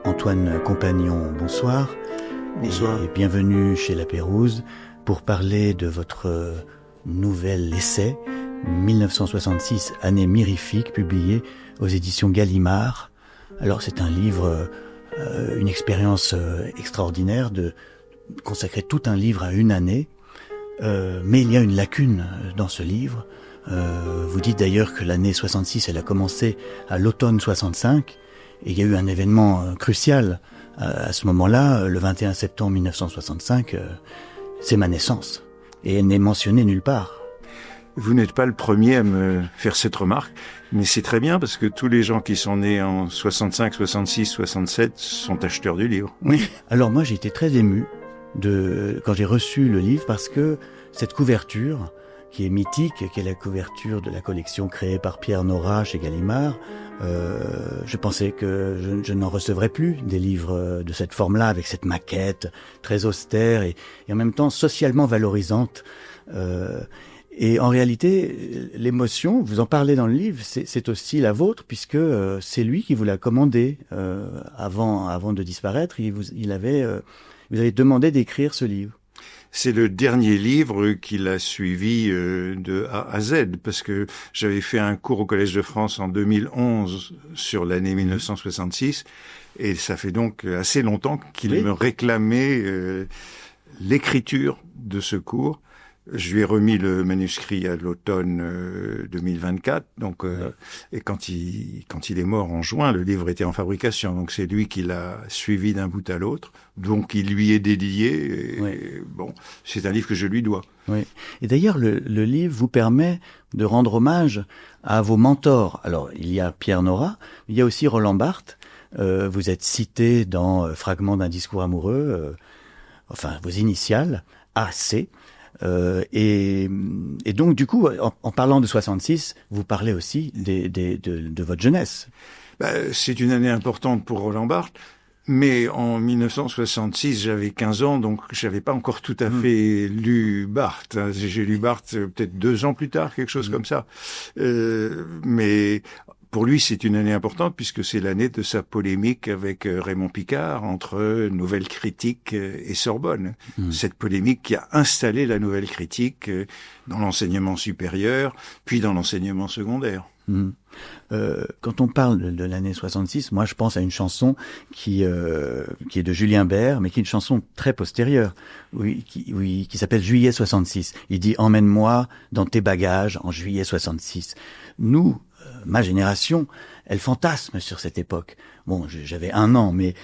Antoine Compagnon, bonsoir. Bonsoir. Et bienvenue chez La Pérouse pour parler de votre nouvel essai, 1966, année mirifique, publié aux éditions Gallimard. Alors c'est un livre, une expérience extraordinaire de consacrer tout un livre à une année, mais il y a une lacune dans ce livre. Vous dites d'ailleurs que l'année 66, elle a commencé à l'automne 65, et il y a eu un événement crucial à ce moment-là, le 21 septembre 1965, c'est ma naissance, et elle n'est mentionnée nulle part. Vous n'êtes pas le premier à me faire cette remarque, mais c'est très bien parce que tous les gens qui sont nés en 65, 66, 67 sont acheteurs du livre. Oui. Alors moi j'ai été très ému quand j'ai reçu le livre parce que cette couverture, qui est mythique, qui est la couverture de la collection créée par Pierre Nora chez Gallimard, je pensais que je n'en recevrais plus des livres de cette forme-là, avec cette maquette très austère et en même temps socialement valorisante. Et en réalité, l'émotion, vous en parlez dans le livre, c'est aussi la vôtre, puisque c'est lui qui vous l'a commandé avant de disparaître. Vous avez demandé d'écrire ce livre. C'est le dernier livre qu'il a suivi de A à Z, parce que j'avais fait un cours au Collège de France en 2011 sur l'année 1966, et ça fait donc assez longtemps qu'il me réclamait l'écriture de ce cours. Je lui ai remis le manuscrit à l'automne 2024, donc et quand il est mort en juin, le livre était en fabrication, donc c'est lui qui l'a suivi d'un bout à l'autre, donc il lui est dédié. Et bon, c'est un livre que je lui dois. Oui. Et d'ailleurs, le livre vous permet de rendre hommage à vos mentors. Alors, il y a Pierre Nora, il y a aussi Roland Barthes. Vous êtes cité dans Fragments d'un discours amoureux, enfin vos initiales, AC. Et donc du coup, en parlant de 66, vous parlez aussi de votre jeunesse. C'est une année importante pour Roland Barthes, mais en 1966, j'avais 15 ans, donc j'avais pas encore tout à fait lu Barthes. J'ai lu Barthes peut-être 2 ans plus tard, quelque chose comme ça. Mais pour lui, c'est une année importante puisque c'est l'année de sa polémique avec Raymond Picard entre Nouvelle Critique et Sorbonne. Cette polémique qui a installé la Nouvelle Critique dans l'enseignement supérieur, puis dans l'enseignement secondaire. Quand on parle de l'année 66, moi je pense à une chanson qui est de Julien Bert, mais qui est une chanson très postérieure, qui s'appelle Juillet 66. Il dit « Emmène-moi dans tes bagages en juillet 66 ». Nous, ma génération, elle fantasme sur cette époque. Bon, j'avais 1 an, mais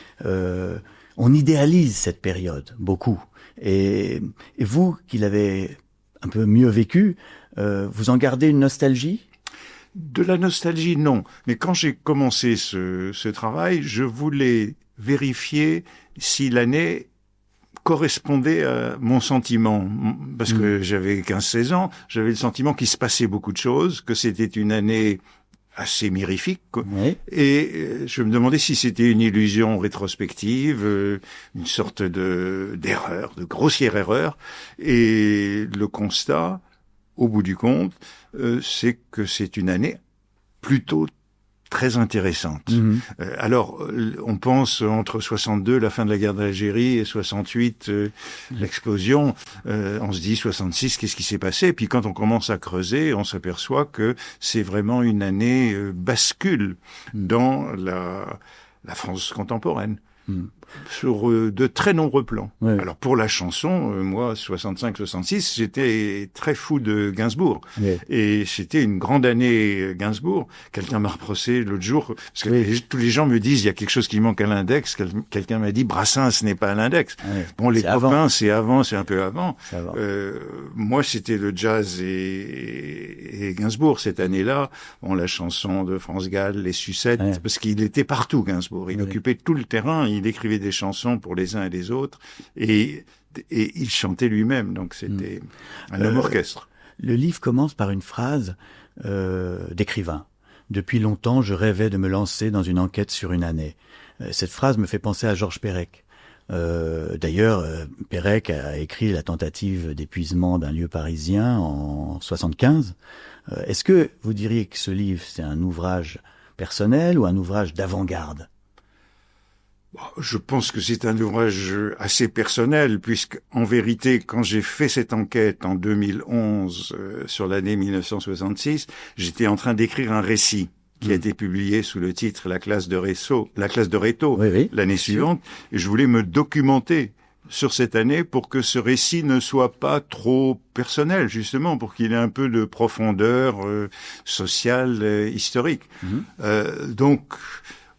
on idéalise cette période, beaucoup. Et vous, qui l'avez un peu mieux vécu, vous en gardez une nostalgie ? De la nostalgie, non. Mais quand j'ai commencé ce travail, je voulais vérifier si l'année correspondait à mon sentiment. Parce que j'avais 15-16 ans, j'avais le sentiment qu'il se passait beaucoup de choses, que c'était une année assez mirifique, quoi. Oui. Et je me demandais si c'était une illusion rétrospective, une sorte d'erreur, de grossière erreur. Et le constat, au bout du compte, c'est que c'est une année plutôt très intéressante. Alors, on pense entre 62, la fin de la guerre d'Algérie, et 68, l'explosion. On se dit 66, qu'est-ce qui s'est passé? Et puis quand on commence à creuser, on s'aperçoit que c'est vraiment une année bascule dans la France contemporaine. Sur de très nombreux plans. Oui. Alors pour la chanson, moi 65-66, j'étais très fou de Gainsbourg. Oui. Et c'était une grande année Gainsbourg. Quelqu'un m'a reproché l'autre jour, parce que tous les gens me disent il y a quelque chose qui manque à l'index. Quelqu'un m'a dit Brassens n'est pas à l'index. Oui. Bon, les copains, c'est un peu avant. Moi c'était le jazz et Gainsbourg cette année-là. Bon, la chanson de France Gall, les sucettes, parce qu'il était partout Gainsbourg. Il occupait tout le terrain. Il écrivait des chansons pour les uns et les autres, et il chantait lui-même, donc c'était un homme orchestre. Le livre commence par une phrase d'écrivain. « Depuis longtemps, je rêvais de me lancer dans une enquête sur une année. » Cette phrase me fait penser à Georges Perec. D'ailleurs, Perec a écrit La tentative d'épuisement d'un lieu parisien en 75. Est-ce que vous diriez que ce livre, c'est un ouvrage personnel ou un ouvrage d'avant-garde ? Je pense que c'est un ouvrage assez personnel, puisque en vérité, quand j'ai fait cette enquête en 2011 sur l'année 1966, j'étais en train d'écrire un récit qui a été publié sous le titre La classe de Rétaux, Oui, l'année suivante, et je voulais me documenter sur cette année pour que ce récit ne soit pas trop personnel, justement, pour qu'il ait un peu de profondeur sociale, historique. Donc,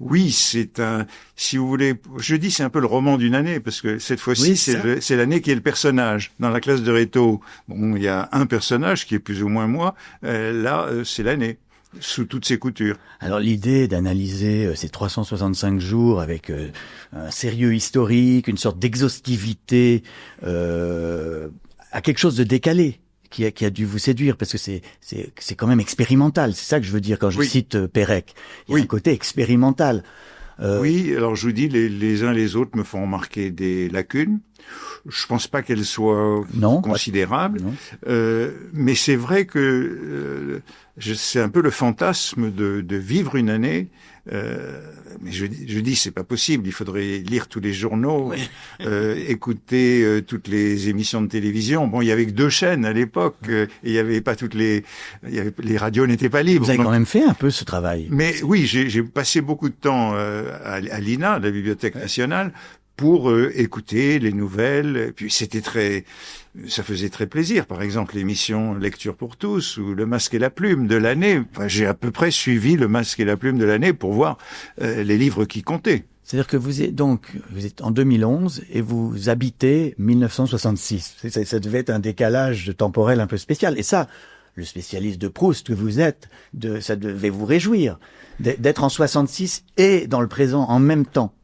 oui, si vous voulez, je dis c'est un peu le roman d'une année, parce que cette fois-ci, c'est l'année qui est le personnage. Dans la classe de Rétaux, bon, il y a un personnage qui est plus ou moins moi, là, c'est l'année, sous toutes ses coutures. Alors l'idée d'analyser ces 365 jours avec un sérieux historique, une sorte d'exhaustivité, a quelque chose de décalé. Qui a dû vous séduire, parce que c'est quand même expérimental. C'est ça que je veux dire quand je cite Pérec. Il y a un côté expérimental. Oui, alors je vous dis, les uns les autres me font remarquer des lacunes. Je pense pas qu'elles soient considérables. Mais c'est vrai que c'est un peu le fantasme de vivre une année. Mais je dis c'est pas possible. Il faudrait lire tous les journaux, écouter toutes les émissions de télévision. Bon, il y avait que 2 chaînes à l'époque, et il y avait pas les radios n'étaient pas libres. Vous avez quand même fait un peu ce travail. Mais oui, j'ai passé beaucoup de temps à l'INA, la Bibliothèque nationale, pour écouter les nouvelles. Et puis ça faisait très plaisir. Par exemple, l'émission Lecture pour tous ou Le Masque et la Plume de l'année. Enfin, j'ai à peu près suivi Le Masque et la Plume de l'année pour voir les livres qui comptaient. C'est-à-dire que vous êtes en 2011 et vous habitez 1966. Ça devait être un décalage temporel un peu spécial. Et ça, le spécialiste de Proust que vous êtes, ça devait vous réjouir d'être en 66 et dans le présent en même temps.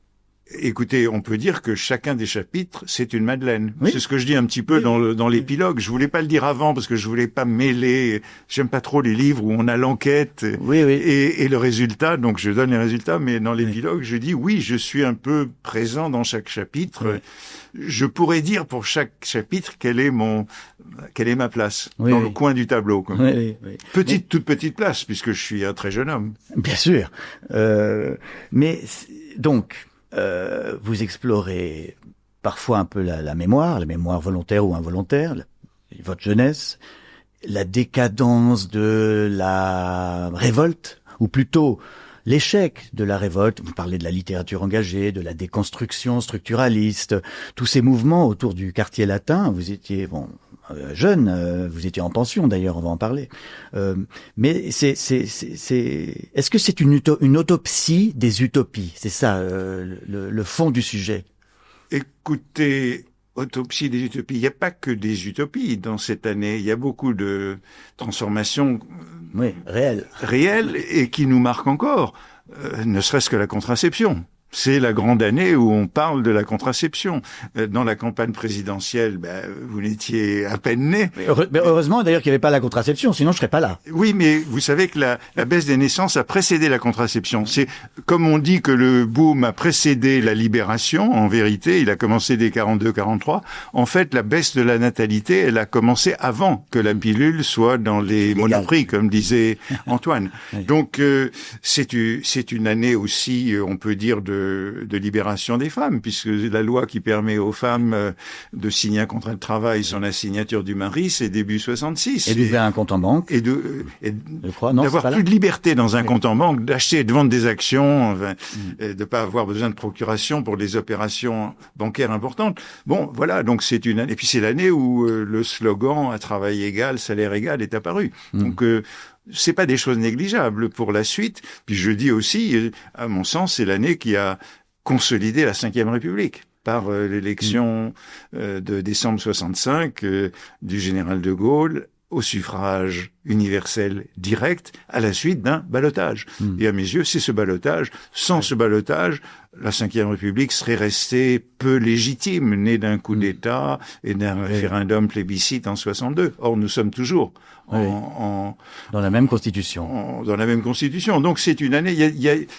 Écoutez, on peut dire que chacun des chapitres, c'est une Madeleine. Oui. C'est ce que je dis un petit peu dans l'épilogue. Je voulais pas le dire avant parce que je voulais pas mêler. J'aime pas trop les livres où on a l'enquête et le résultat. Donc je donne les résultats, mais dans l'épilogue, je dis oui, je suis un peu présent dans chaque chapitre. Je pourrais dire pour chaque chapitre quelle est ma place dans le coin du tableau. Toute petite place puisque je suis un très jeune homme. Bien sûr. Mais donc. Vous explorez parfois un peu la mémoire volontaire ou involontaire, votre jeunesse, la décadence de la révolte, ou plutôt l'échec de la révolte. Vous parlez de la littérature engagée, de la déconstruction structuraliste, tous ces mouvements autour du quartier latin. Vous étiez jeune, vous étiez en pension d'ailleurs, on va en parler. Mais est-ce que c'est une autopsie des utopies? C'est ça le fond du sujet. Écoutez, autopsie des utopies. Il n'y a pas que des utopies dans cette année. Il y a beaucoup de transformations réelles et qui nous marquent encore. Ne serait-ce que la contraception. C'est la grande année où on parle de la contraception. Dans la campagne présidentielle, vous n'étiez à peine né. Mais heureusement d'ailleurs qu'il n'y avait pas la contraception, sinon je serais pas là. Oui, mais vous savez que la baisse des naissances a précédé la contraception. C'est comme on dit que le boom a précédé la libération. En vérité, il a commencé dès 42-43. En fait, la baisse de la natalité, elle a commencé avant que la pilule soit dans les monoprix, comme disait Antoine. Donc, c'est une année aussi, on peut dire, de libération des femmes, puisque la loi qui permet aux femmes de signer un contrat de travail sans la signature du mari, c'est début 66. Et d'ouvrir un compte en banque. Et d'avoir plus de liberté dans un compte en banque, d'acheter et de vendre des actions, de pas avoir besoin de procuration pour des opérations bancaires importantes. Bon, voilà, donc c'est une année. Et puis c'est l'année où le slogan « à travail égal, salaire égal » est apparu. Donc c'est pas des choses négligeables pour la suite. Puis je dis aussi, à mon sens, c'est l'année qui a consolidé la Ve République par l'élection de décembre 65 du général de Gaulle au suffrage universel direct à la suite d'un ballotage. Et à mes yeux, c'est ce ballotage. Sans ce ballotage, la Ve République serait restée peu légitime, née d'un coup d'État et d'un référendum plébiscite en 62. Or, nous sommes toujours dans la même constitution. Dans la même constitution. Donc, c'est une année.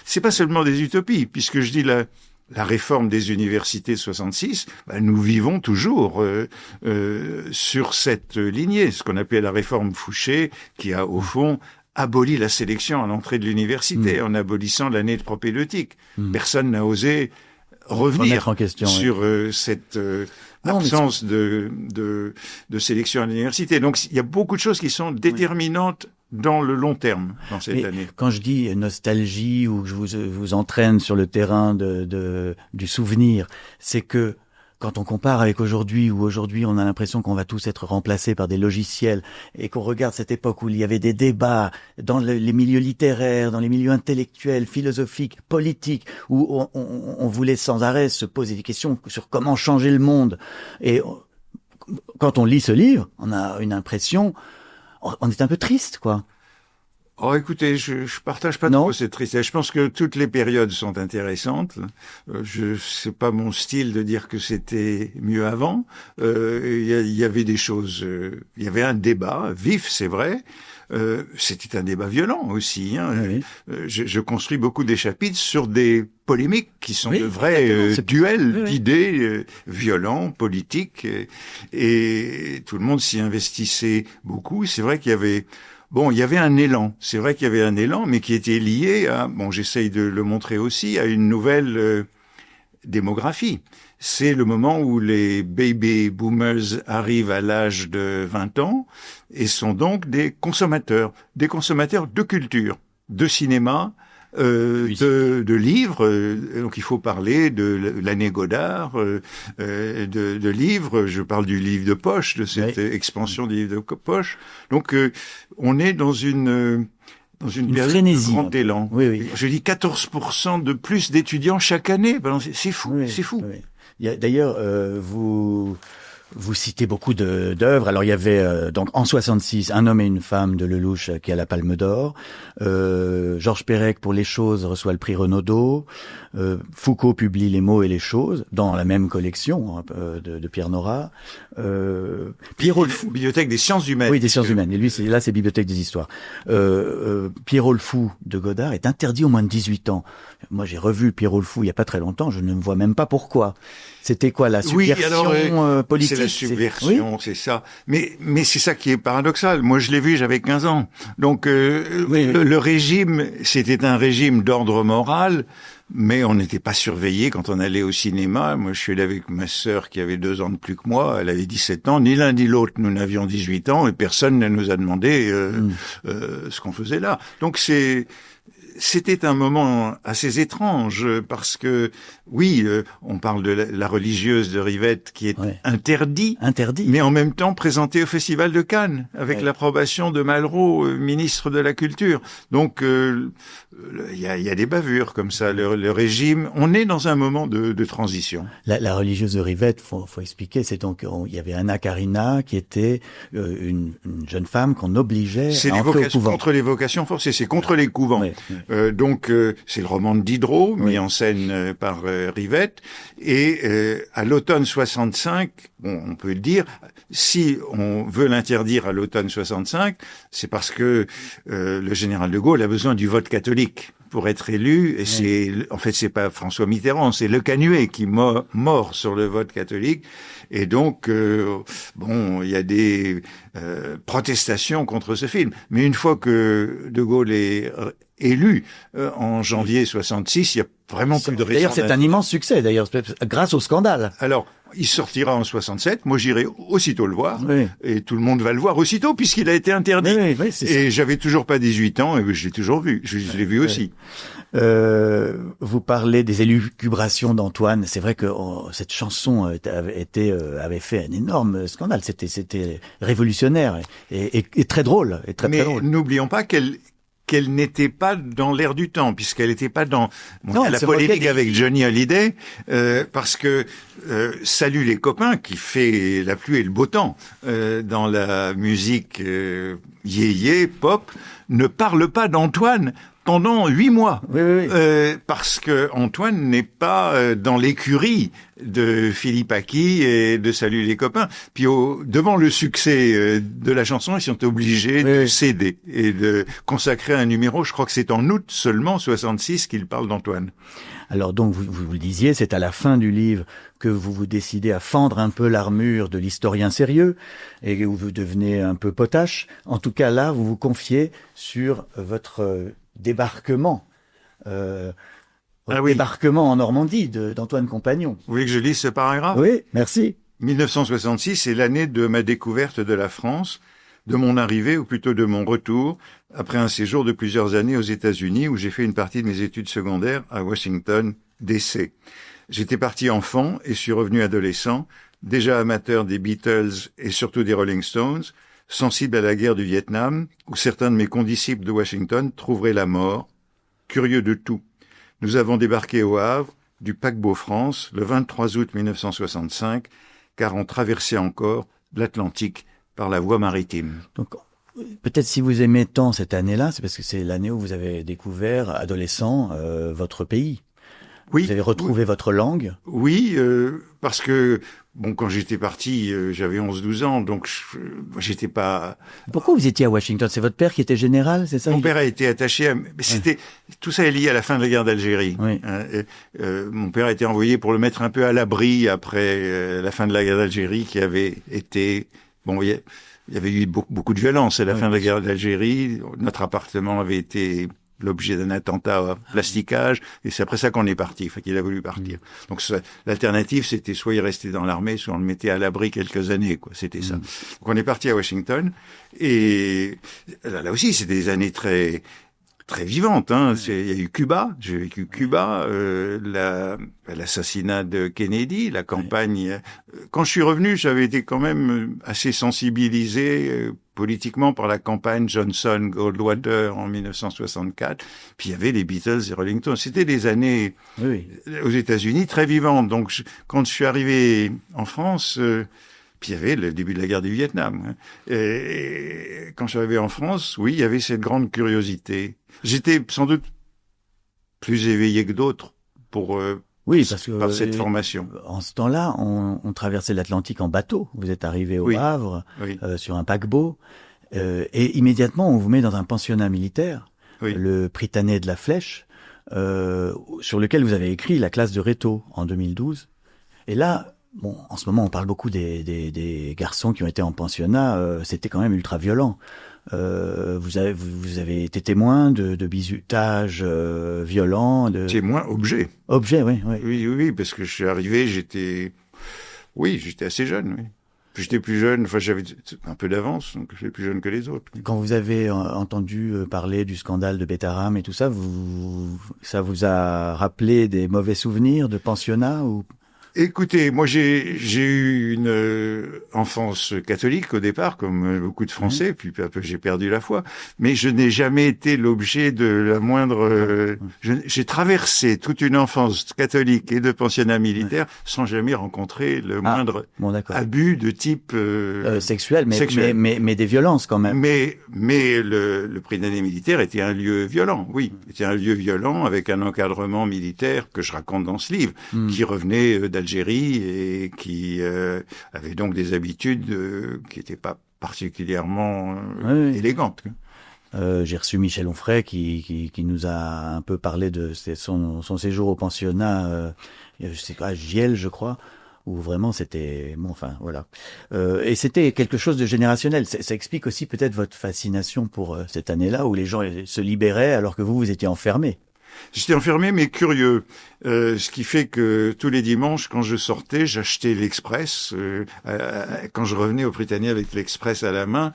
C'est pas seulement des utopies, puisque je dis la réforme des universités de 66, nous vivons toujours sur cette lignée, ce qu'on appelait la réforme Fouché, qui a au fond aboli la sélection à l'entrée de l'université en abolissant l'année de propédeutique. Personne n'a osé revenir en question, sur cette absence de sélection à l'université. Donc il y a beaucoup de choses qui sont déterminantes dans le long terme, dans cette année. Quand je dis nostalgie ou que je vous entraîne sur le terrain du souvenir, c'est que quand on compare avec aujourd'hui, où aujourd'hui on a l'impression qu'on va tous être remplacés par des logiciels, et qu'on regarde cette époque où il y avait des débats dans les milieux littéraires, dans les milieux intellectuels, philosophiques, politiques, où on voulait sans arrêt se poser des questions sur comment changer le monde. Et quand on lit ce livre, on a une impression, on est un peu triste, quoi. Oh, écoutez, je partage pas trop cette tristesse. Je pense que toutes les périodes sont intéressantes. C'est pas mon style de dire que c'était mieux avant. Il y avait des choses. Il y avait un débat vif, c'est vrai. C'était un débat violent aussi. Hein. Oui. Je construis beaucoup des chapitres sur des polémiques qui sont de vrais duels d'idées violents, politiques, et tout le monde s'y investissait beaucoup. C'est vrai qu'il y avait il y avait un élan. C'est vrai qu'il y avait un élan, mais qui était lié à, j'essaye de le montrer aussi, à une nouvelle démographie. C'est le moment où les baby boomers arrivent à l'âge de 20 ans et sont donc des consommateurs de culture, de cinéma, de livres. Donc il faut parler de l'année Godard, de livres. Je parle du livre de poche, de cette expansion du livre de poche. Donc on est dans une période frénésie, de grand élan. Oui. Je dis 14% de plus d'étudiants chaque année. C'est fou, c'est fou. Oui. Il y a, d'ailleurs, vous citez beaucoup d'œuvres. Alors il y avait donc en 66 Un homme et une femme de Lelouch qui a la Palme d'Or. Georges Perec pour Les choses reçoit le prix Renaudot. Foucault publie Les mots et les choses dans la même collection de Pierre Nora. Pierrot le Fou, Bibliothèque des sciences humaines. Oui, des sciences humaines. Et lui, c'est Bibliothèque des histoires. Pierrot le Fou de Godard est interdit aux moins de 18 ans. Moi, j'ai revu Pierrot le Fou il y a pas très longtemps. Je ne me vois même pas pourquoi. C'était quoi, la subversion politique? C'est la subversion, c'est ça. Mais c'est ça qui est paradoxal. Moi, je l'ai vu, j'avais 15 ans. Donc, le régime, c'était un régime d'ordre moral, mais on n'était pas surveillé quand on allait au cinéma. Moi, je suis allé avec ma sœur qui avait 2 ans de plus que moi. Elle avait 17 ans. Ni l'un ni l'autre, nous n'avions 18 ans et personne ne nous a demandé ce qu'on faisait là. Donc, c'était un moment assez étrange parce que, on parle de la religieuse de Rivette qui est interdit, mais en même temps présentée au Festival de Cannes avec l'approbation de Malraux, ministre de la Culture. Donc, il y a des bavures comme ça. Le régime, on est dans un moment de transition. La religieuse de Rivette, faut expliquer, c'est donc il y avait Anna Karina qui était une jeune femme qu'on obligeait à entrer au couvent. C'est contre les vocations forcées, c'est contre les couvents. Donc c'est le roman de Diderot, mis en scène par Rivette, et à l'automne 65, on peut le dire, si on veut l'interdire à l'automne 65, c'est parce que le général de Gaulle a besoin du vote catholique pour être élu, et c'est pas François Mitterrand, c'est Le Canuet qui mord sur le vote catholique, et donc il y a des protestations contre ce film. Mais une fois que de Gaulle est élu en janvier 66, il y a vraiment plus de raison. D'ailleurs, c'est un immense succès, grâce au scandale. Alors, il sortira en 67. Moi, j'irai aussitôt le voir. Et tout le monde va le voir aussitôt puisqu'il a été interdit. Et j'avais toujours pas 18 ans et je l'ai toujours vu. Je l'ai vu aussi. Vous parlez des élucubrations d'Antoine. C'est vrai que cette chanson avait fait un énorme scandale. C'était révolutionnaire et très drôle. Mais n'oublions pas qu'elle n'était pas dans l'air du temps, puisqu'elle n'était pas dans la polémique avec Johnny Hallyday, parce que Salut les copains, qui fait la pluie et le beau temps dans la musique yéyé, pop, ne parle pas d'Antoine pendant 8 mois. Parce que Antoine n'est pas dans l'écurie de Philippe Aki et de Salut les copains. Puis devant le succès de la chanson, ils sont obligés de céder et de consacrer un numéro. Je crois que c'est en août seulement 66 qu'il parle d'Antoine. Alors donc, vous le disiez, c'est à la fin du livre que vous vous décidez à fendre un peu l'armure de l'historien sérieux et où vous devenez un peu potache. En tout cas, là, vous vous confiez sur votre débarquement au Ah oui. débarquement en Normandie d'Antoine Compagnon. Vous voulez que je lise ce paragraphe? Oui, merci. 1966, c'est l'année de ma découverte de la France, de mon arrivée, ou plutôt de mon retour, après un séjour de plusieurs années aux États-Unis, où j'ai fait une partie de mes études secondaires à Washington, D.C. J'étais parti enfant et suis revenu adolescent, déjà amateur des Beatles et surtout des Rolling Stones, sensible à la guerre du Vietnam, où certains de mes condisciples de Washington trouveraient la mort, curieux de tout. Nous avons débarqué au Havre, du paquebot France, le 23 août 1965, car on traversait encore l'Atlantique par la voie maritime. Donc, peut-être si vous aimez tant cette année-là, c'est parce que c'est l'année où vous avez découvert, adolescent, votre pays. Oui, Vous avez retrouvé votre langue. oui, parce que bon, quand j'étais parti, j'avais 11-12 ans, donc j'étais pas. Pourquoi vous étiez à Washington? C'est votre père qui était général, c'est ça? Mon père a été attaché à. Mais c'était tout ça est lié à la fin de la guerre d'Algérie. Oui. Mon père a été envoyé pour le mettre un peu à l'abri après la fin de la guerre d'Algérie, qui avait été bon. Il y avait eu beaucoup de violence à la fin de la guerre d'Algérie. Notre appartement avait été l'objet d'un attentat à plasticage, et c'est après ça qu'on est parti, enfin qu'il a voulu partir. Donc l'alternative, c'était soit il restait dans l'armée, soit on le mettait à l'abri quelques années, quoi. C'était ça. Donc on est parti à Washington, et là aussi, c'était des années très vivantes. Hein. Il y a eu Cuba, j'ai vécu Cuba, l'assassinat de Kennedy, la campagne. Quand je suis revenu, j'avais été quand même assez sensibilisé politiquement par la campagne Johnson-Goldwater en 1964. Puis il y avait les Beatles et Rolling Stones. C'était des années aux États-Unis très vivantes. Donc quand je suis arrivé en France, puis il y avait le début de la guerre du Vietnam. Hein. Et quand je suis arrivé en France, oui, il y avait cette grande curiosité. J'étais sans doute plus éveillé que d'autres pour par cette formation. En ce temps-là, on traversait l'Atlantique en bateau. Vous êtes arrivé au Havre sur un paquebot et immédiatement on vous met dans un pensionnat militaire, le Prytanée de la Flèche, sur lequel vous avez écrit la classe de Rétaux en 2012. Et là, bon, en ce moment on parle beaucoup des garçons qui ont été en pensionnat. C'était quand même ultra violent. Vous avez été témoin de bizutage violent, témoin objet, oui, parce que je suis arrivé, j'étais assez jeune, oui. J'étais plus jeune, enfin j'avais un peu d'avance, donc j'étais plus jeune que les autres. Quand vous avez entendu parler du scandale de Betaram et tout ça, ça vous a rappelé des mauvais souvenirs de pensionnat ou? Écoutez, moi j'ai eu une enfance catholique au départ, comme beaucoup de Français, puis peu à peu j'ai perdu la foi, mais je n'ai jamais été l'objet de la moindre... J'ai traversé toute une enfance catholique et de pensionnat militaire sans jamais rencontrer le moindre abus de type... sexuel, mais des violences quand même. Mais le Prytanée militaire était un lieu violent, oui. C'était un lieu violent avec un encadrement militaire que je raconte dans ce livre, qui revenait d'Algérie et qui avait donc des habitudes qui n'étaient pas particulièrement élégantes. J'ai reçu Michel Onfray qui nous a un peu parlé de son séjour au pensionnat, je sais pas, Giel, je crois, où vraiment c'était bon, enfin voilà. Et c'était quelque chose de générationnel. Ça explique aussi peut-être votre fascination pour cette année-là où les gens se libéraient alors que vous étiez enfermés. J'étais enfermé mais curieux, ce qui fait que tous les dimanches, quand je sortais, j'achetais l'Express. Quand je revenais au Prytanée avec l'Express à la main,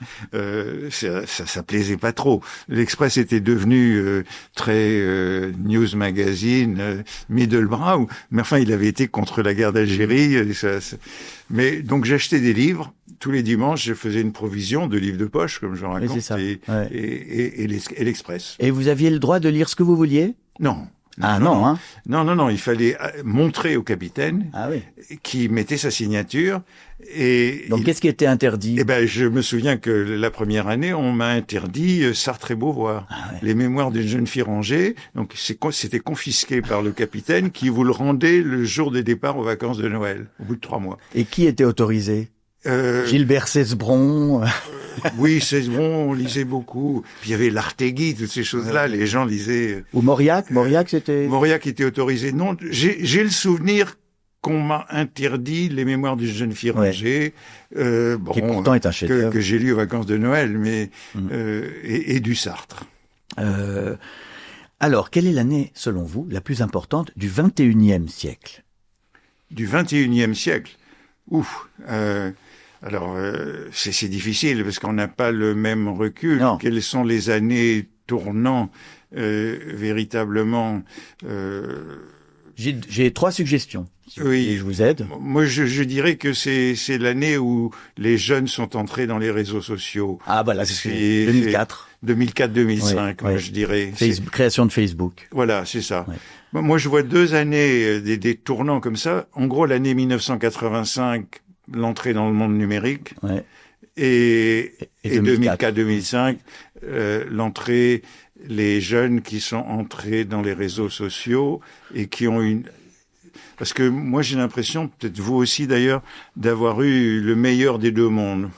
ça plaisait pas trop. L'Express était devenu très news magazine, middlebrow, mais enfin il avait été contre la guerre d'Algérie. Mais donc j'achetais des livres. Tous les dimanches, je faisais une provision de livres de poche, comme je raconte, et l'Express. Et vous aviez le droit de lire ce que vous vouliez? Non. Non, il fallait montrer au capitaine qui mettait sa signature. Donc qu'est-ce qui était interdit? Je me souviens que la première année, on m'a interdit Sartre et Beauvoir, les mémoires d'une jeune fille rangée. Donc c'était confisqué par le capitaine qui vous le rendait le jour des départs aux vacances de Noël, au bout de 3 mois. Et qui était autorisé? Gilbert Cesbron. Oui, Cesbron, on lisait beaucoup. Puis il y avait l'Artegui, toutes ces choses-là, les gens lisaient. Ou Mauriac c'était... Mauriac était autorisé. Non, j'ai le souvenir qu'on m'a interdit les mémoires d'une jeune fille rangée. Qui pourtant est un chef-d'œuvre. Que j'ai lu aux vacances de Noël, mais et du Sartre. Alors, quelle est l'année, selon vous, la plus importante du XXIe siècle? Du XXIe siècle. Ouf. C'est difficile parce qu'on n'a pas le même recul. Non. Quelles sont les années tournant véritablement J'ai 3 suggestions. Si vous Oui. voulez, je vous aide. Moi, je dirais que c'est l'année où les jeunes sont entrés dans les réseaux sociaux. Ah, voilà, c'est 2004. 2004-2005, Ouais. je dirais. Création de Facebook. Voilà, c'est ça. Ouais. Moi, je vois 2 années, des tournants comme ça. En gros, l'année 1985, l'entrée dans le monde numérique. Ouais. Et 2004. 2004-2005, l'entrée, les jeunes qui sont entrés dans les réseaux sociaux et qui ont parce que moi j'ai l'impression, peut-être vous aussi d'ailleurs, d'avoir eu le meilleur des deux mondes.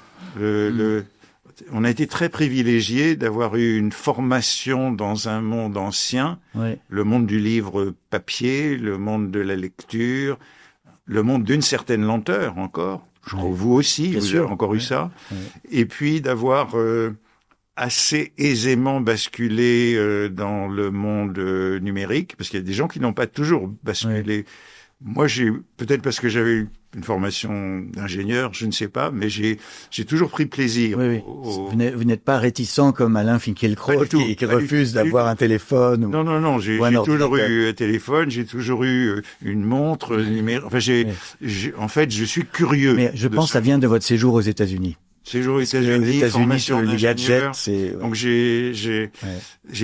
On a été très privilégiés d'avoir eu une formation dans un monde ancien, le monde du livre papier, le monde de la lecture, le monde d'une certaine lenteur encore. Je crois que vous aussi, vous avez encore eu ça. Et puis d'avoir assez aisément basculé dans le monde numérique, parce qu'il y a des gens qui n'ont pas toujours basculé. Moi, peut-être parce que j'avais eu une formation d'ingénieur, je ne sais pas, mais j'ai toujours pris plaisir. Vous n'êtes pas réticent comme Alain Finkielkraut qui refuse d'avoir un téléphone. Non, j'ai toujours eu un téléphone, j'ai toujours eu une montre numérique. Enfin, en fait, je suis curieux. Mais je pense que ça vient de votre séjour aux États-Unis. Séjour aux États-Unis, formation le gadget, donc j'ai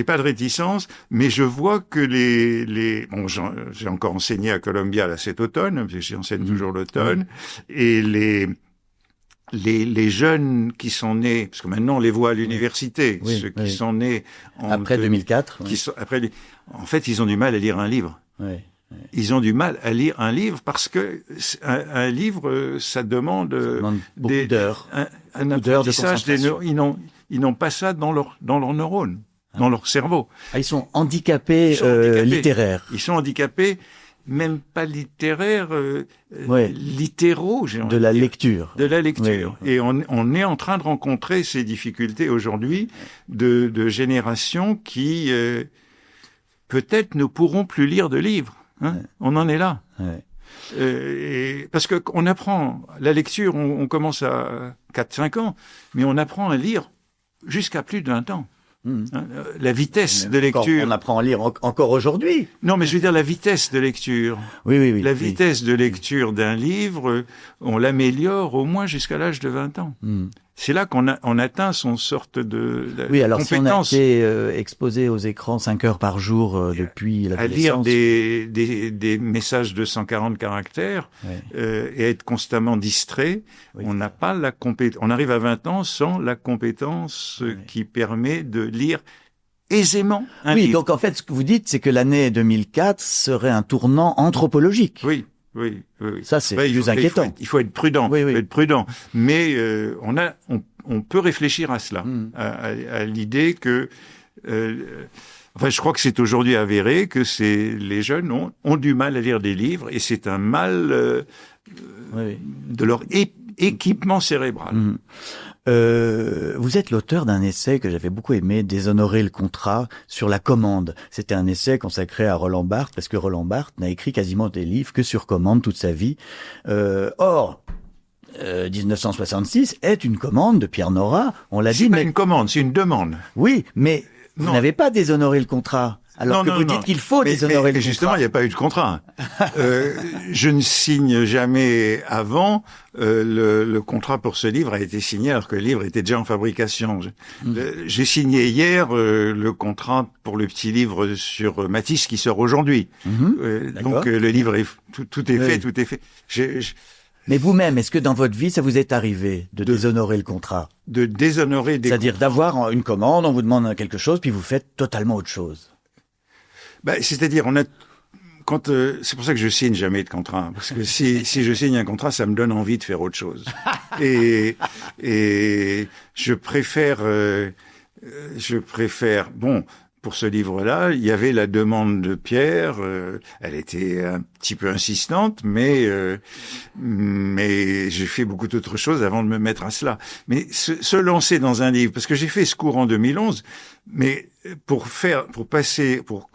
pas de réticence, mais je vois que bon, j'ai encore enseigné à Columbia là cet automne, parce que j'enseigne toujours l'automne, et les jeunes qui sont nés, parce que maintenant on les voit à l'université, ceux qui sont nés après 2004, en fait, ils ont du mal à lire un livre. Ils ont du mal à lire un livre parce que un livre, ça demande beaucoup d'heures. Un apprentissage. Ils n'ont pas ça dans leurs neurones, dans leur cerveau. Ils sont handicapés, littéraires. Ils sont handicapés, même pas littéraires, littéraux. De la lecture. De la lecture. Et on est en train de rencontrer ces difficultés aujourd'hui de générations qui peut-être ne pourront plus lire de livres. On en est là. Parce que on apprend la lecture, on commence à 4-5 ans, mais on apprend à lire jusqu'à plus de 20 ans. La vitesse de lecture. On apprend à lire encore aujourd'hui. Non, mais je veux dire la vitesse de lecture. Oui. La vitesse de lecture d'un livre, on l'améliore au moins jusqu'à l'âge de 20 ans. C'est là qu'on atteint son sorte de alors compétence. Si on a été exposé aux écrans 5 heures par jour depuis l'adolescence. À lire des messages de 140 caractères et être constamment distrait, on n'a pas la compétence. On arrive à 20 ans sans la compétence qui permet de lire aisément un livre. Donc en fait, ce que vous dites, c'est que l'année 2004 serait un tournant anthropologique. Oui. Ça, c'est plus inquiétant. Il faut être prudent. Oui. Il faut être prudent. Mais on peut réfléchir à cela, à l'idée que. Je crois que c'est aujourd'hui avéré que les jeunes ont du mal à lire des livres et c'est un mal de leur équipement cérébral. Vous êtes l'auteur d'un essai que j'avais beaucoup aimé, Déshonorer le contrat, sur la commande. C'était un essai consacré à Roland Barthes, parce que Roland Barthes n'a écrit quasiment des livres que sur commande toute sa vie. Or, 1966 est une commande de Pierre Nora, on l'a dit. C'est pas une commande, c'est une demande. Oui, mais vous n'avez pas déshonoré le contrat. Alors que vous dites qu'il faut déshonorer le contrat. Justement, il n'y a pas eu de contrat. Je ne signe jamais avant. Le contrat pour ce livre a été signé alors que le livre était déjà en fabrication. J'ai signé hier le contrat pour le petit livre sur Matisse qui sort aujourd'hui. Donc le livre tout est fait, tout est fait. Mais vous-même, est-ce que dans votre vie, ça vous est arrivé de déshonorer le contrat? De déshonorer des... C'est-à-dire d'avoir une commande, on vous demande quelque chose, puis vous faites totalement autre chose. C'est-à-dire, c'est pour ça que je signe jamais de contrat, parce que si je signe un contrat, ça me donne envie de faire autre chose. Et je préfère, pour ce livre-là, il y avait la demande de Pierre. Elle était un petit peu insistante, mais j'ai fait beaucoup d'autres choses avant de me mettre à cela. Mais se lancer dans un livre, parce que j'ai fait ce cours en 2011, mais quand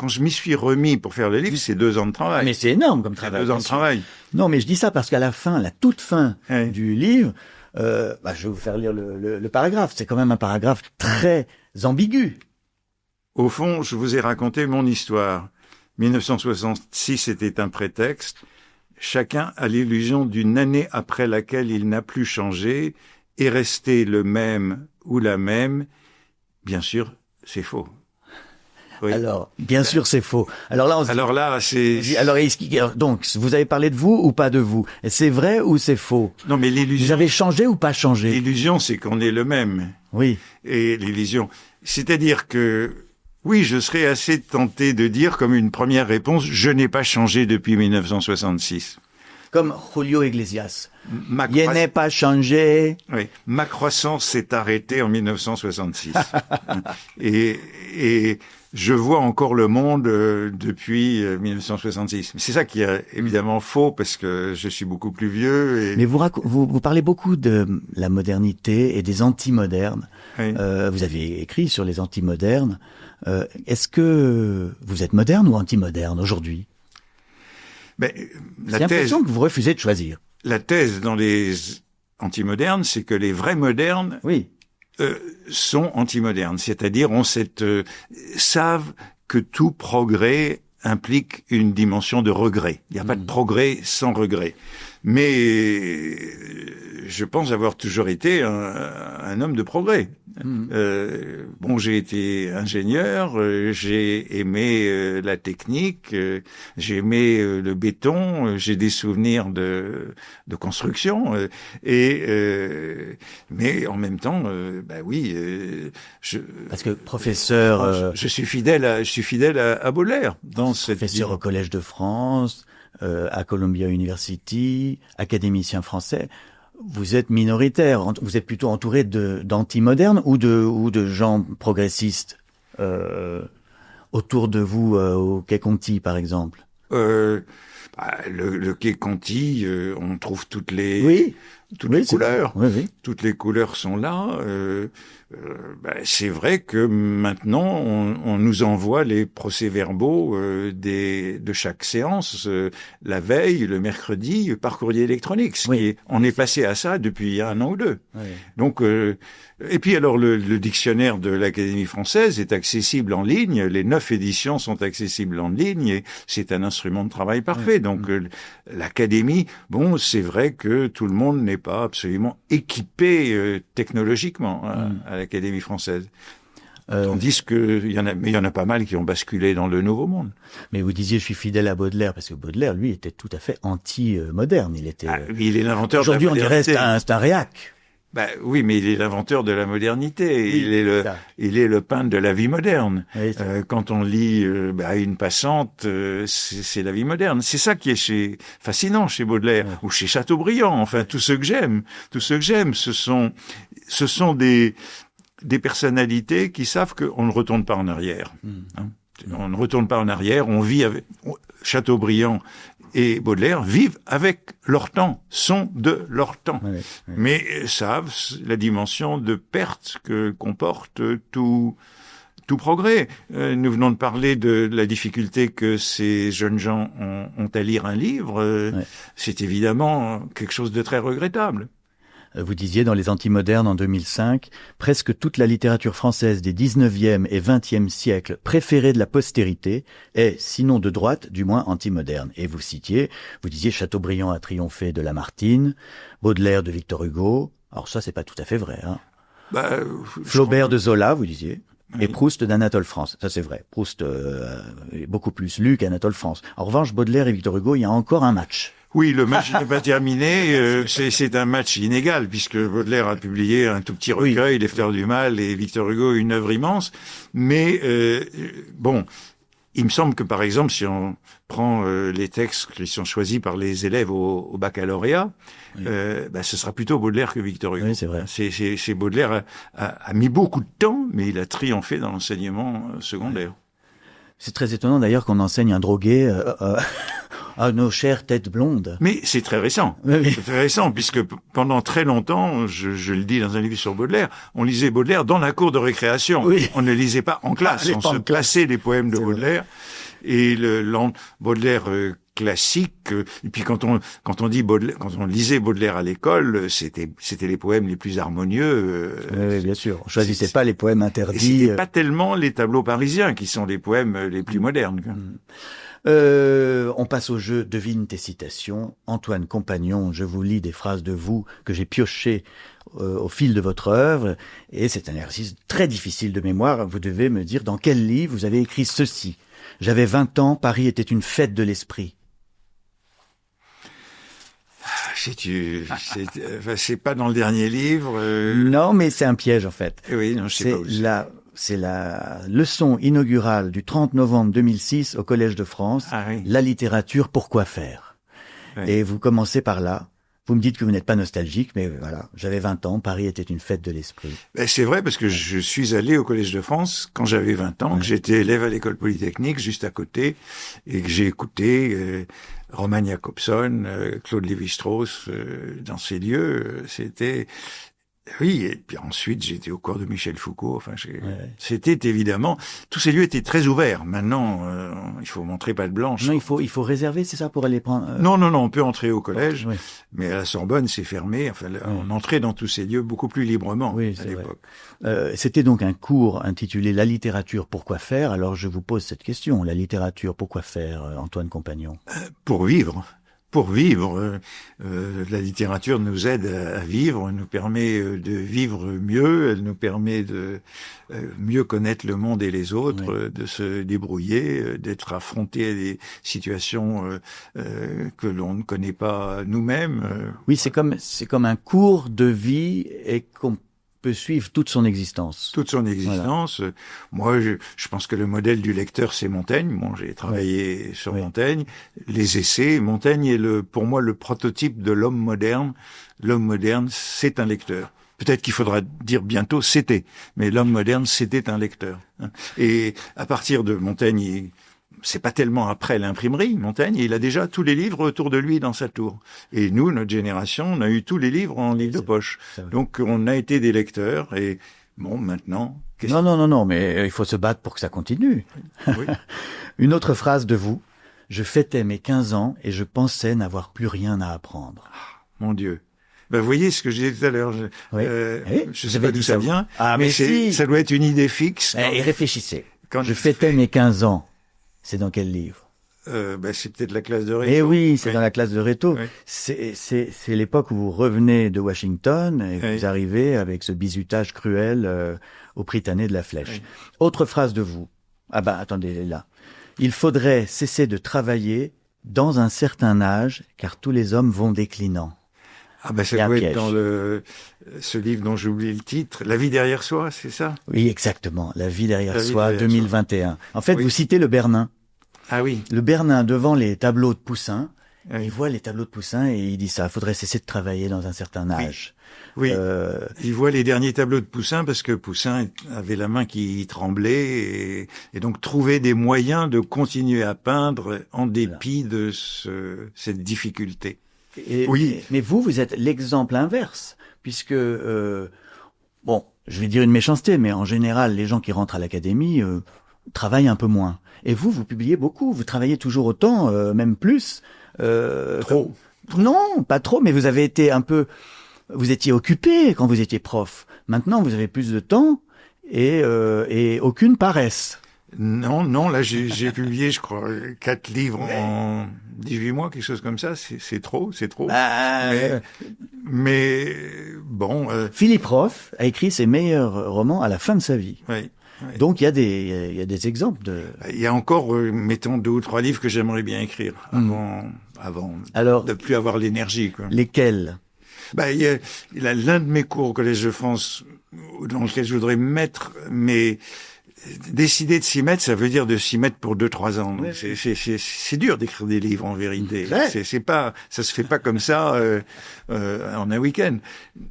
je m'y suis remis pour faire le livre, c'est 2 ans de travail. Mais c'est énorme comme travail. 2 ans de travail. Non, mais je dis ça parce qu'à la fin, la toute fin du livre, je vais vous faire lire le paragraphe. C'est quand même un paragraphe très ambigu. Au fond, je vous ai raconté mon histoire. 1966 était un prétexte. Chacun a l'illusion d'une année après laquelle il n'a plus changé, est resté le même ou la même. Bien sûr, c'est faux. Oui. Alors, bien sûr, c'est faux. Alors là, donc, vous avez parlé de vous ou pas de vous? C'est vrai ou c'est faux? Non, mais l'illusion. Vous avez changé ou pas changé? L'illusion, c'est qu'on est le même. Oui. Et l'illusion. C'est-à-dire que, oui, je serais assez tenté de dire, comme une première réponse, je n'ai pas changé depuis 1966. Comme Julio Iglesias. Je n'ai pas changé. Oui. Ma croissance s'est arrêtée en 1966. et je vois encore le monde depuis 1966. C'est ça qui est évidemment faux parce que je suis beaucoup plus vieux. Et... Mais vous parlez beaucoup de la modernité et des anti-modernes. Oui. Vous avez écrit sur les anti-modernes. Est-ce que vous êtes moderne ou anti-moderne aujourd'hui? J'ai l'impression que vous refusez de choisir. La thèse dans les anti-modernes, c'est que les vrais modernes sont anti-modernes. C'est-à-dire, savent que tout progrès implique une dimension de regret. Il n'y a pas de progrès sans regret. Mais je pense avoir toujours été un homme de progrès. J'ai été ingénieur, j'ai aimé la technique, j'ai aimé le béton, j'ai des souvenirs de construction, mais en même temps, parce que professeur, je suis fidèle à Baudelaire dans cette professeur au Collège de France. À Columbia University, académicien français, vous êtes minoritaire, vous êtes plutôt entouré d'anti-modernes ou de gens progressistes autour de vous au Quai Conti, par exemple. Le Quai Conti, on trouve toutes les couleurs. Oui. Toutes les couleurs sont là. C'est vrai que maintenant, on nous envoie les procès-verbaux de chaque séance la veille, le mercredi, par courrier électronique. On est passé à ça depuis 1 an ou 2. Oui. Donc, et puis alors, le dictionnaire de l'Académie française est accessible en ligne. Les 9 éditions sont accessibles en ligne et c'est un instrument de travail parfait. Donc, l'Académie, c'est vrai que tout le monde n'est pas absolument équipé technologiquement à l'Académie française. Tandis que il y en a pas mal qui ont basculé dans le nouveau monde. Mais vous disiez je suis fidèle à Baudelaire parce que Baudelaire lui était tout à fait anti-moderne. Il était. Il est l'inventeur. Aujourd'hui on dirait c'est un réac. Oui, mais il est l'inventeur de la modernité. Oui, il est le peintre de la vie moderne. Oui, quand on lit Une passante, c'est la vie moderne. C'est ça qui est fascinant chez Baudelaire ou chez Chateaubriand. Enfin, tous ceux que j'aime, ce sont des personnalités qui savent qu'on ne retourne pas en arrière. On ne retourne pas en arrière. On vit avec Chateaubriand et Baudelaire vivent avec leur temps, sont de leur temps, mais savent la dimension de perte que comporte tout progrès. Nous venons de parler de la difficulté que ces jeunes gens ont à lire un livre. C'est évidemment quelque chose de très regrettable. Vous disiez dans les anti-modernes en 2005, presque toute la littérature française des 19e et 20e siècles préférée de la postérité est, sinon de droite, du moins anti-moderne. Et vous disiez Chateaubriand a triomphé de Lamartine, Baudelaire de Victor Hugo. Alors ça, c'est pas tout à fait vrai, hein. Flaubert de Zola, vous disiez. Et Proust d'Anatole France. Ça, c'est vrai. Proust est beaucoup plus lu qu'Anatole France. En revanche, Baudelaire et Victor Hugo, il y a encore un match. Oui, le match n'est pas terminé. C'est un match inégal puisque Baudelaire a publié un tout petit recueil, Les Fleurs du Mal, et Victor Hugo une œuvre immense. Mais il me semble que par exemple, si on prend les textes qui sont choisis par les élèves au baccalauréat, ce sera plutôt Baudelaire que Victor Hugo. Oui, c'est vrai. C'est Baudelaire a mis beaucoup de temps, mais il a triomphé dans l'enseignement secondaire. C'est très étonnant d'ailleurs qu'on enseigne un drogué à nos chères têtes blondes. Mais c'est très récent. Oui. C'est très récent, puisque pendant très longtemps, je le dis dans un livre sur Baudelaire, on lisait Baudelaire dans la cour de récréation. Oui. On ne lisait pas en classe, on se plaçait les poèmes de Baudelaire. Et Baudelaire classique, et puis quand on dit Baudelaire, quand on lisait Baudelaire à l'école, c'était les poèmes les plus harmonieux. Oui, bien sûr. On choisissait pas les poèmes interdits. Et c'était pas tellement les tableaux parisiens qui sont les poèmes les plus modernes. On passe au jeu Devine tes citations. Antoine Compagnon, je vous lis des phrases de vous que j'ai piochées au fil de votre œuvre, et c'est un exercice très difficile de mémoire. Vous devez me dire dans quel livre vous avez écrit ceci. J'avais 20 ans, Paris était une fête de l'esprit. C'est pas dans le dernier livre. Non, mais c'est un piège en fait. Oui, non, je sais pas où c'est la leçon inaugurale du 30 novembre 2006 au Collège de France. Ah, oui. La littérature, pourquoi faire? Oui. Et vous commencez par là. Vous me dites que vous n'êtes pas nostalgique, mais voilà, j'avais 20 ans, Paris était une fête de l'esprit. C'est vrai, parce que je suis allé au Collège de France quand j'avais 20 ans, que j'étais élève à l'école polytechnique, juste à côté, et que j'ai écouté Roman Jakobson, Claude Lévi-Strauss dans ces lieux. C'était... Oui, et puis ensuite j'étais au cours de Michel Foucault. Enfin, c'était évidemment, tous ces lieux étaient très ouverts. Maintenant, il faut montrer patte blanche. Non, il faut réserver, c'est ça, pour aller prendre. Non, on peut entrer au collège, mais à la Sorbonne c'est fermé. Enfin, on entrait dans tous ces lieux beaucoup plus librement à l'époque. C'était donc un cours intitulé La littérature, pourquoi faire? Alors je vous pose cette question, la littérature, pourquoi faire, Antoine Compagnon? Pour vivre. Pour vivre, la littérature nous aide à vivre, nous permet de vivre mieux, elle nous permet de mieux connaître le monde et les autres, de se débrouiller, d'être affronté à des situations que l'on ne connaît pas nous-mêmes. Oui, c'est comme un cours de vie et qu'on peut suivre toute son existence. Toute son existence. Voilà. Moi, je pense que le modèle du lecteur, c'est Montaigne. Bon, j'ai travaillé sur Montaigne. Les essais, Montaigne est pour moi le prototype de l'homme moderne. L'homme moderne, c'est un lecteur. Peut-être qu'il faudra dire bientôt c'était, mais l'homme moderne, c'était un lecteur. Et à partir de Montaigne, c'est pas tellement après l'imprimerie, Montaigne, il a déjà tous les livres autour de lui dans sa tour. Et nous, notre génération, on a eu tous les livres en livre de poche. Donc on a été des lecteurs et bon, maintenant... Non, mais il faut se battre pour que ça continue. Oui. Une autre phrase de vous. Je fêtais mes 15 ans et je pensais n'avoir plus rien à apprendre. Mon Dieu. Vous voyez ce que je disais tout à l'heure. Je sais pas d'où ça vient, mais ça doit être une idée fixe. Et réfléchissez. Quand je fêtais mes 15 ans. C'est dans quel livre? C'est peut-être la classe de Réto. Eh oui, c'est dans la classe de Réto. Oui. C'est l'époque où vous revenez de Washington et vous arrivez avec ce bizutage cruel au Prytanée de la Flèche. Oui. Autre phrase de vous. Attendez, elle est là. Il faudrait cesser de travailler dans un certain âge, car tous les hommes vont déclinant. Ça doit être dans ce livre dont j'ai oublié le titre, La vie derrière soi, c'est ça? Oui, exactement. La vie derrière soi, 2021. En fait, vous citez le Bernin. Ah oui. Le Bernin devant les tableaux de Poussin. Il voit les tableaux de Poussin et il dit ça. Il faudrait cesser de travailler dans un certain âge. Oui. Il voit les derniers tableaux de Poussin parce que Poussin avait la main qui tremblait et donc trouvait des moyens de continuer à peindre en dépit de cette difficulté. Mais vous êtes l'exemple inverse, puisque, je vais dire une méchanceté, mais en général, les gens qui rentrent à l'académie travaillent un peu moins. Et vous publiez beaucoup, vous travaillez toujours autant, même plus. Trop. Non, pas trop, mais vous avez été vous étiez occupé quand vous étiez prof. Maintenant, vous avez plus de temps et aucune paresse. Non, là j'ai publié, je crois, 4 livres en 18 mois, quelque chose comme ça. C'est trop. Mais bon. Philippe Roth a écrit ses meilleurs romans à la fin de sa vie. Oui. Donc il y a des exemples de. Il y a encore, mettons 2 ou 3 livres que j'aimerais bien écrire avant de plus avoir l'énergie. Lesquels? Il y a l'un de mes cours au Collège de France dans lequel je voudrais mettre décider de s'y mettre, ça veut dire de s'y mettre pour 2-3 ans. Donc Ouais. c'est dur d'écrire des livres en vérité. Ouais. C'est pas, ça se fait pas comme ça en un week-end.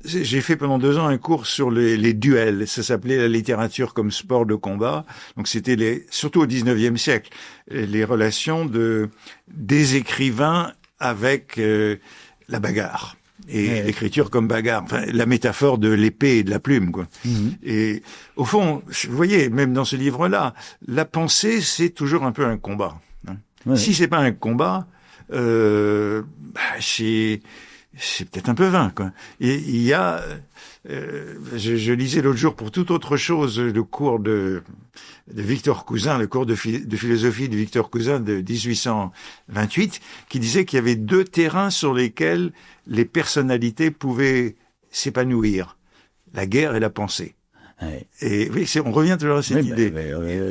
J'ai fait pendant 2 ans un cours sur les duels. Ça s'appelait la littérature comme sport de combat. Donc c'était surtout au 19e siècle, les relations des écrivains avec la bagarre. Et l'écriture comme bagarre, enfin, la métaphore de l'épée et de la plume, quoi. Et au fond, vous voyez, même dans ce livre-là, la pensée, c'est toujours un peu un combat. Hein. Ouais. Si c'est pas un combat, c'est peut-être un peu vain, quoi. Et il y a, je lisais l'autre jour pour toute autre chose le cours de Victor Cousin, le cours de philosophie de Victor Cousin de 1828, qui disait qu'il y avait 2 terrains sur lesquels les personnalités pouvaient s'épanouir, la guerre et la pensée. Ouais. Et oui, on revient toujours à cette idée.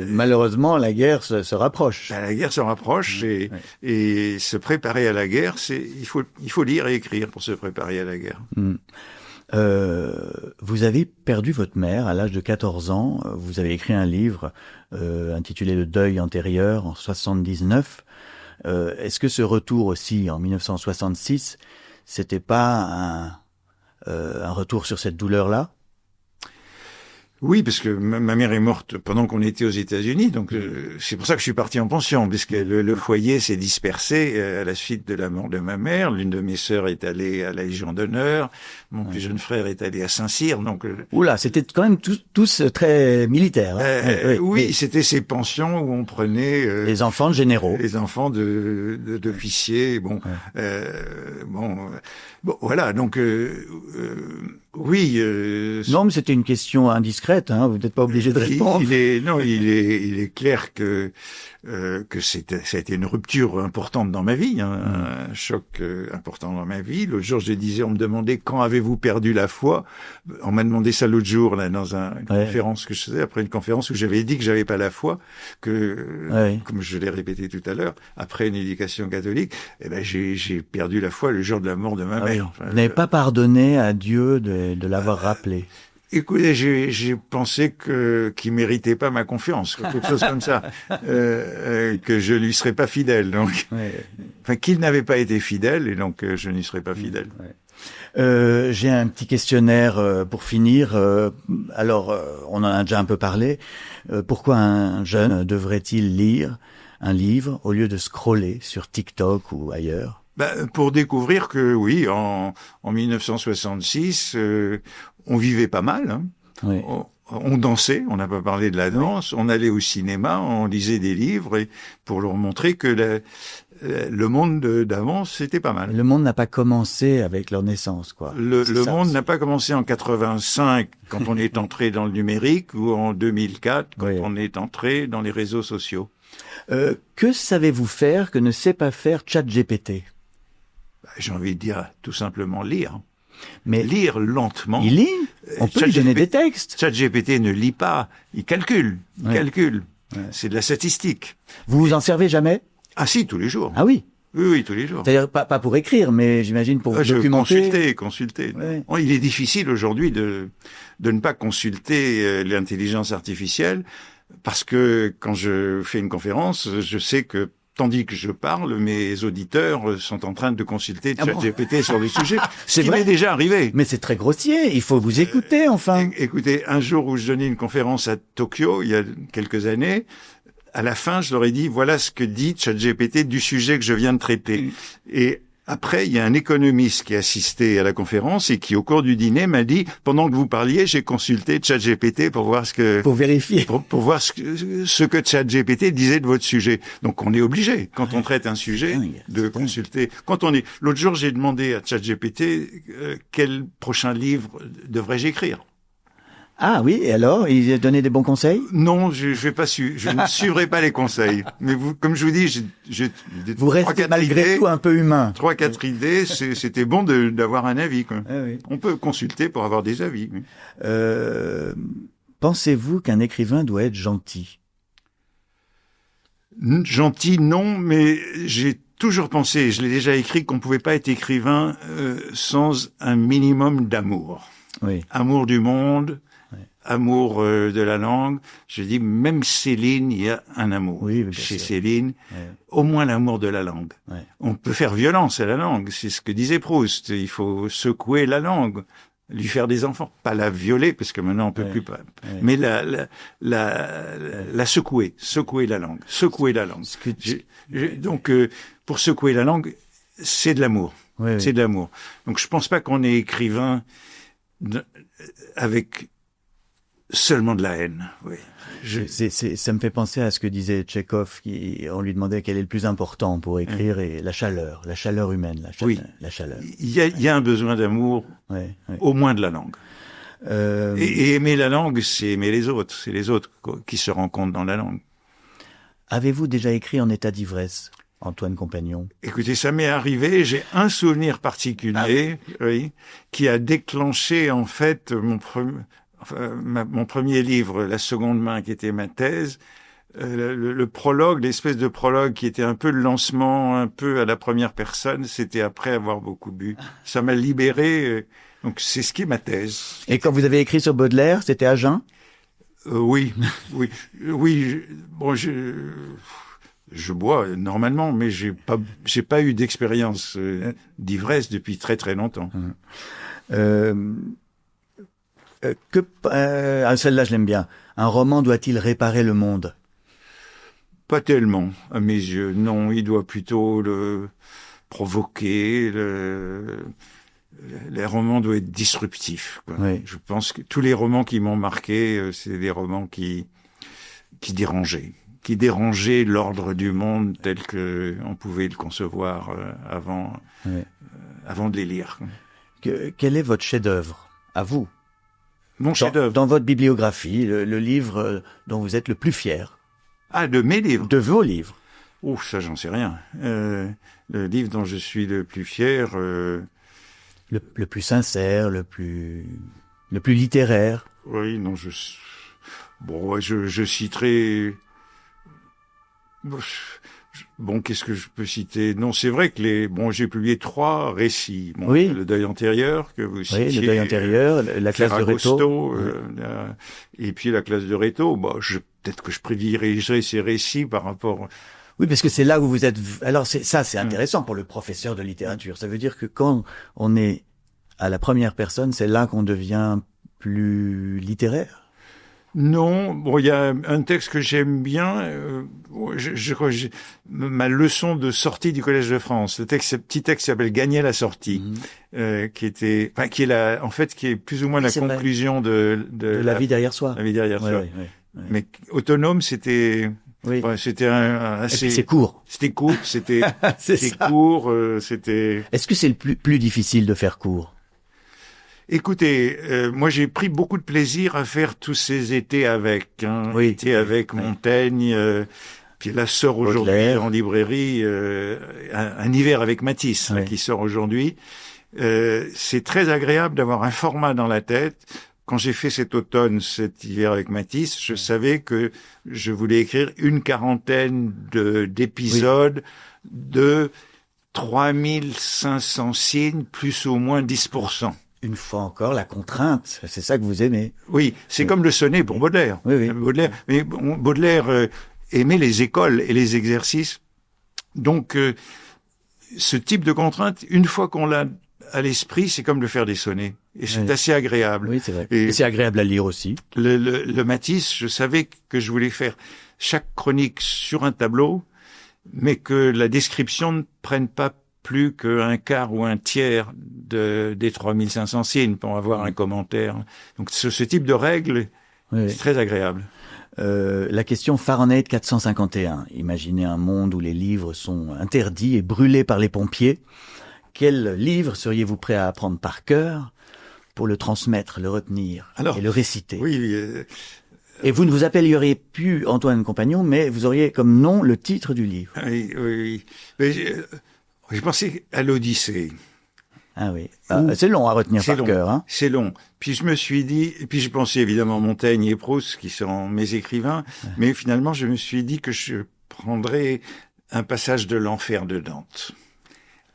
Malheureusement, la guerre se rapproche. La guerre se rapproche et se préparer à la guerre, il faut lire et écrire pour se préparer à la guerre. Vous avez perdu votre mère à l'âge de 14 ans. Vous avez écrit un livre intitulé Le deuil antérieur en 79. Est-ce que ce retour aussi en 1966, c'était pas un retour sur cette douleur-là? Oui, parce que ma mère est morte pendant qu'on était aux États-Unis, donc c'est pour ça que je suis parti en pension, puisque le foyer s'est dispersé à la suite de la mort de ma mère. L'une de mes sœurs est allée à la Légion d'honneur, mon plus jeune frère est allé à Saint-Cyr, donc... Oula, c'était quand même tous très militaires. Hein. Oui, c'était ces pensions où on prenait... les enfants de généraux. Les enfants d'officiers, bon... Bon, voilà, donc... oui... non, mais c'était une question indiscrète, hein, vous n'êtes pas obligé de répondre. Il est clair que ça a été une rupture importante dans ma vie, hein, un choc important dans ma vie. L'autre jour, je disais, on me demandait quand avez-vous perdu la foi. On m'a demandé ça l'autre jour là dans une conférence que je faisais, après une conférence où j'avais dit que j'avais pas la foi, comme je l'ai répété tout à l'heure, après une éducation catholique, j'ai perdu la foi le jour de la mort de ma mère. Enfin, vous n'avez pas pardonné à Dieu de l'avoir rappelé. Écoutez, j'ai pensé qu'il méritait pas ma confiance, quelque chose comme ça, que je lui serais pas fidèle, donc, enfin qu'il n'avait pas été fidèle et donc je n'y serais pas fidèle. J'ai un petit questionnaire pour finir. Alors, on en a déjà un peu parlé. Pourquoi un jeune devrait-il lire un livre au lieu de scroller sur TikTok ou ailleurs? Pour découvrir que oui, en 1966, on vivait pas mal. Hein. Oui. On dansait, on n'a pas parlé de la danse, on allait au cinéma, on lisait des livres et pour leur montrer que le monde d'avant, c'était pas mal. Le monde n'a pas commencé avec leur naissance, quoi. Le monde n'a pas commencé en 85 quand on est entré dans le numérique ou en 2004 quand on est entré dans les réseaux sociaux. Que savez-vous faire que ne sait pas faire ChatGPT? J'ai envie de dire tout simplement lire. Mais lire lentement. Il lit. On peut lui donner des textes. ChatGPT ne lit pas, il calcule. Calcule. Ouais. C'est de la statistique. Vous vous en servez jamais? Ah si, tous les jours. Ah oui. Oui, tous les jours. C'est-à-dire pas pour écrire, mais j'imagine pour documenter. Consulter. Ouais. Bon, il est difficile aujourd'hui de ne pas consulter l'intelligence artificielle parce que quand je fais une conférence, je sais que tandis que je parle, mes auditeurs sont en train de consulter ChatGPT sur le sujet. C'est vrai. M'est déjà arrivé. Mais c'est très grossier. Il faut vous écouter, enfin. Écoutez, un jour où je donnais une conférence à Tokyo, il y a quelques années, à la fin, je leur ai dit, voilà ce que dit ChatGPT du sujet que je viens de traiter. Et après, il y a un économiste qui a assisté à la conférence et qui, au cours du dîner, m'a dit, pendant que vous parliez, j'ai consulté ChatGPT pour voir pour vérifier. Pour voir ce que ChatGPT disait de votre sujet. Donc, on est obligé, quand on traite un sujet, de consulter. L'autre jour, j'ai demandé à ChatGPT quel prochain livre devrais-je écrire. Ah oui, et alors, il a donné des bons conseils? Non, je ne suivrai pas les conseils. Mais comme je vous dis, vous restez malgré tout un peu humain. 3-4 idées, c'était bon d'avoir un avis, quoi. Ah oui. On peut consulter pour avoir des avis. Pensez-vous qu'un écrivain doit être gentil? Gentil, non, mais j'ai toujours pensé, je l'ai déjà écrit, qu'on pouvait pas être écrivain sans un minimum d'amour. Oui. Amour du monde, amour de la langue. Je dis, même Céline, il y a un amour. Oui, bien chez sûr. Céline, au moins l'amour de la langue. Ouais. On peut faire violence à la langue, c'est ce que disait Proust. Il faut secouer la langue, lui faire des enfants, pas la violer parce que maintenant on peut plus pas, mais la secouer la langue. Donc pour secouer la langue, c'est de l'amour. C'est de l'amour. Donc je pense pas qu'on est écrivain avec seulement de la haine. Oui. Ça me fait penser à ce que disait Tchekhov, on lui demandait quel est le plus important pour écrire, et la chaleur humaine, la chaleur. Il y a un besoin d'amour, au moins de la langue. Et aimer la langue, c'est aimer les autres. C'est les autres qui se rencontrent dans la langue. Avez-vous déjà écrit en état d'ivresse, Antoine Compagnon? Écoutez, ça m'est arrivé. J'ai un souvenir particulier, qui a déclenché en fait mon premier livre, La seconde main, qui était ma thèse. Le prologue, l'espèce de prologue qui était un peu le lancement, un peu à la première personne, c'était après avoir beaucoup bu. Ça m'a libéré. Donc c'est ce qui est ma thèse. Et quand vous avez écrit sur Baudelaire, c'était à jeun? Oui. Bon, je bois normalement, mais j'ai pas eu d'expérience d'ivresse depuis très très longtemps. Celle-là, je l'aime bien. Un roman doit-il réparer le monde? Pas tellement, à mes yeux. Non, il doit plutôt le provoquer. Les romans doivent être disruptifs, quoi. Oui. Je pense que tous les romans qui m'ont marqué, c'est des romans qui dérangeaient l'ordre du monde tel que on pouvait le concevoir avant de les lire. Quel est votre chef-d'œuvre, à vous? Mon chef-d'œuvre. Dans votre bibliographie, le livre dont vous êtes le plus fier. Ah, de mes livres? De vos livres. Ouf, ça, j'en sais rien. Le livre dont je suis le plus fier... Le plus sincère, le plus littéraire. Oui, non, je citerai... Bon, qu'est-ce que je peux citer? Non, c'est vrai que j'ai publié 3 récits. Bon, oui. Le deuil antérieur, que vous citiez. Oui, le deuil antérieur, la classe de Rétaux. Et puis la classe de Rétaux. Bon, peut-être que je privilégierais ces récits par rapport... Oui, parce que c'est là où vous êtes... Alors, c'est intéressant pour le professeur de littérature. Ça veut dire que quand on est à la première personne, c'est là qu'on devient plus littéraire? Non, bon, il y a un texte que j'aime bien. Ma leçon de sortie du Collège de France, ce petit texte qui s'appelle Gagner la sortie, qui est plus ou moins la conclusion de La vie derrière soi. La vie derrière soi. Mais autonome, c'était... Oui. C'était assez... Et puis c'est court. C'était court, c'était court, c'était... Est-ce que c'est le plus difficile de faire court? Écoutez, moi j'ai pris beaucoup de plaisir à faire tous ces étés avec. Été avec Montaigne, puis là sort aujourd'hui en librairie un hiver avec Matisse, qui sort aujourd'hui. C'est très agréable d'avoir un format dans la tête. Quand j'ai fait cet hiver avec Matisse, je savais que je voulais écrire une quarantaine d'épisodes de 3500 signes, plus ou moins 10%. Une fois encore, la contrainte, c'est ça que vous aimez. Oui, c'est comme le sonnet pour Baudelaire. Oui. Baudelaire aimait les écoles et les exercices. Donc, ce type de contrainte, une fois qu'on l'a à l'esprit, c'est comme de faire des sonnets. Et c'est assez agréable. Oui, c'est vrai. Et c'est agréable à lire aussi. Le Matisse, je savais que je voulais faire chaque chronique sur un tableau, mais que la description ne prenne pas plus qu'un quart ou un tiers des 3500 signes pour avoir un commentaire. Donc ce type de règle, c'est très agréable. La question Fahrenheit 451. Imaginez un monde où les livres sont interdits et brûlés par les pompiers. Quel livre seriez-vous prêt à apprendre par cœur pour le transmettre, le retenir et le réciter? Oui. Et vous ne vous appelleriez plus Antoine Compagnon, mais vous auriez comme nom le titre du livre. Oui. Mais j'ai pensé à l'Odyssée. Ah oui. C'est long à retenir par cœur, hein. C'est long. Puis je me suis dit, et puis j'ai pensé évidemment à Montaigne et Proust, qui sont mes écrivains, mais finalement je me suis dit que je prendrais un passage de l'Enfer de Dante.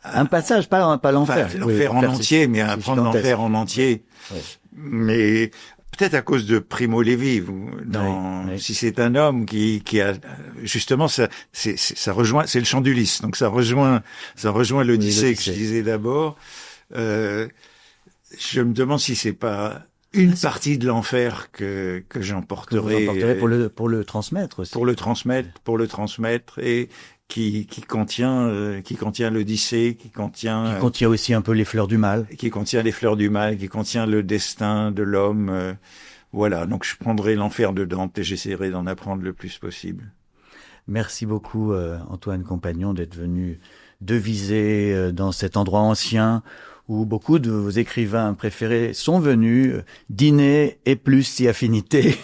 Un passage, pas l'enfer. L'enfer en entier, mais apprendre l'enfer en entier. Oui. Mais peut-être à cause de Primo Levi, Oui. si c'est un homme qui a justement ça rejoint, c'est le chant d'Ulysse, donc ça rejoint l'Odyssée que je disais d'abord. Je me demande si c'est pas une partie de l'enfer que j'emporterai pour le transmettre aussi. Pour le transmettre et qui contient l'Odyssée, qui contient aussi un peu les fleurs du mal, qui contient le destin de l'homme. Voilà, donc je prendrai l'enfer de Dante et j'essaierai d'en apprendre le plus possible. Merci beaucoup Antoine Compagnon d'être venu deviser dans cet endroit ancien où beaucoup de vos écrivains préférés sont venus dîner et plus si affinité.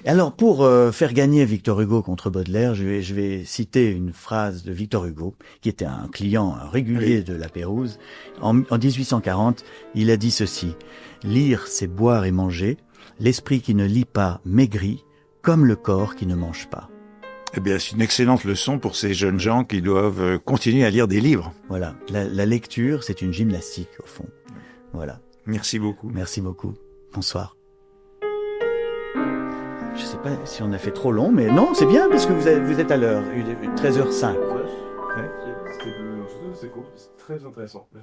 Alors pour faire gagner Victor Hugo contre Baudelaire, je vais citer une phrase de Victor Hugo, qui était un client régulier de la Pérouse. En 1840, il a dit ceci: « Lire, c'est boire et manger. L'esprit qui ne lit pas maigrit, comme le corps qui ne mange pas. » Eh bien, c'est une excellente leçon pour ces jeunes gens qui doivent continuer à lire des livres. Voilà, la lecture, c'est une gymnastique au fond. Voilà. Merci beaucoup. Merci beaucoup. Bonsoir. Je sais pas si on a fait trop long, mais non, c'est bien parce que vous êtes à l'heure, 13h05. C'est cool, c'est très intéressant. Merci.